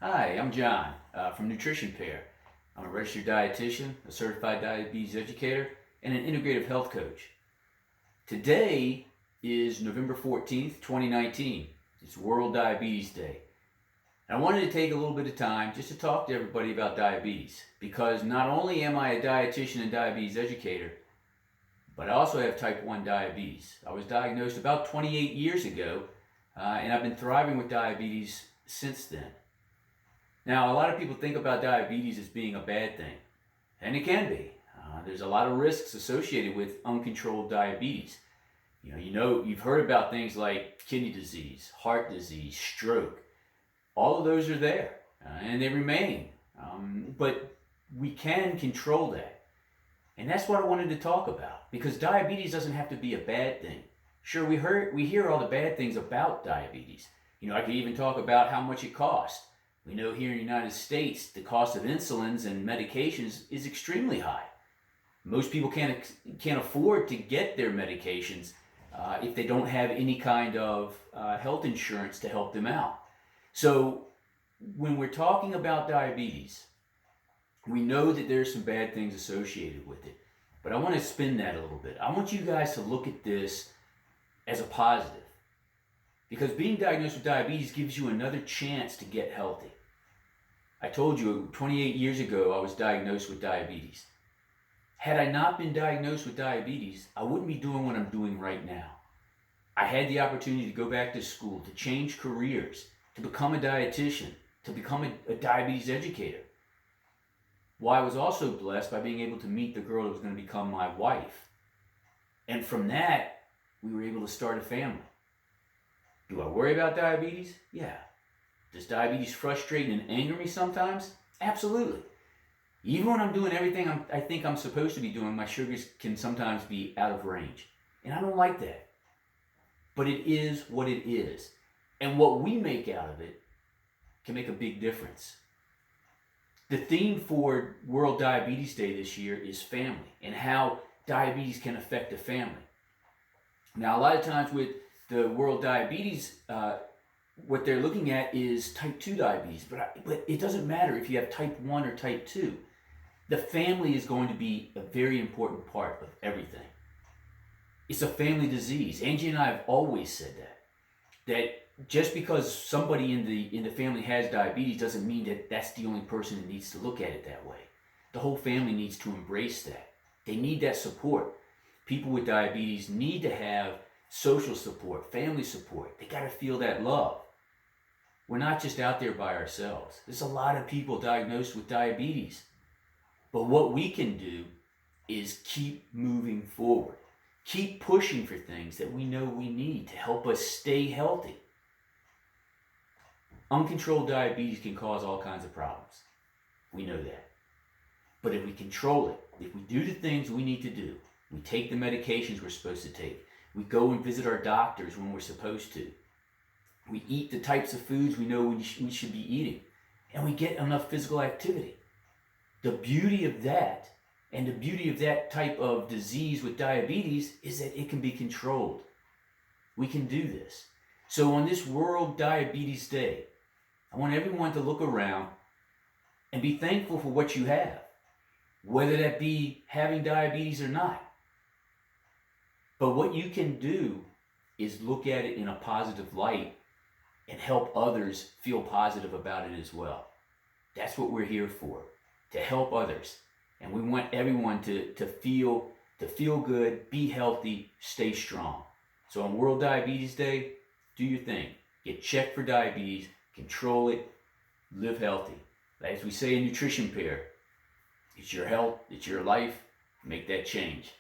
Hi, I'm John from Nutrition Pair. I'm a registered dietitian, a certified diabetes educator, and an integrative health coach. Today is November 14th, 2019. It's World Diabetes Day. And I wanted to take a little bit of time just to talk to everybody about diabetes because not only am I a dietitian and diabetes educator, but I also have type 1 diabetes. I was diagnosed about 28 years ago, and I've been thriving with diabetes since then. Now, a lot of people think about diabetes as being a bad thing, and it can be. There's a lot of risks associated with uncontrolled diabetes. You've heard about things like kidney disease, heart disease, stroke. All of those are there, and they remain. But we can control that, and that's what I wanted to talk about. Because diabetes doesn't have to be a bad thing. Sure, we hear all the bad things about diabetes. I could even talk about how much it costs. We know here in the United States, the cost of insulins and medications is extremely high. Most people can't afford to get their medications if they don't have any kind of health insurance to help them out. So when we're talking about diabetes, we know that there's some bad things associated with it. But I want to spin that a little bit. I want you guys to look at this as a positive. Because being diagnosed with diabetes gives you another chance to get healthy. I told you 28 years ago I was diagnosed with diabetes. Had I not been diagnosed with diabetes, I wouldn't be doing what I'm doing right now. I had the opportunity to go back to school, to change careers, to become a dietitian, to become a diabetes educator. Well, I was also blessed by being able to meet the girl that was going to become my wife. And from that, we were able to start a family. Do I worry about diabetes? Yeah. Does diabetes frustrate and anger me sometimes? Absolutely. Even when I'm doing everything I think I'm supposed to be doing, my sugars can sometimes be out of range. And I don't like that. But it is what it is. And what we make out of it can make a big difference. The theme for World Diabetes Day this year is family and how diabetes can affect a family. Now, a lot of times with the World Diabetes, what they're looking at is type 2 diabetes, but it doesn't matter if you have type 1 or type 2. The family is going to be a very important part of everything. It's a family disease. Angie and I have always said that just because somebody in the family has diabetes doesn't mean that that's the only person that needs to look at it that way. The whole family needs to embrace that. They need that support. People with diabetes need to have social support, family support. They got to feel that love. We're not just out there by ourselves. There's a lot of people diagnosed with diabetes. But what we can do is keep moving forward. Keep pushing for things that we know we need to help us stay healthy. Uncontrolled diabetes can cause all kinds of problems. We know that. But if we control it, if we do the things we need to do, we take the medications we're supposed to take, we go and visit our doctors when we're supposed to, we eat the types of foods we know we should be eating, and we get enough physical activity. The beauty of that, and the beauty of that type of disease with diabetes, is that it can be controlled. We can do this. So on this World Diabetes Day, I want everyone to look around and be thankful for what you have, whether that be having diabetes or not. But what you can do is look at it in a positive light and help others feel positive about it as well. That's what we're here for, to help others. And we want everyone to feel good, be healthy, stay strong. So on World Diabetes Day, do your thing. Get checked for diabetes, control it, live healthy. As we say in Nutrition Pair, it's your health, it's your life. Make that change.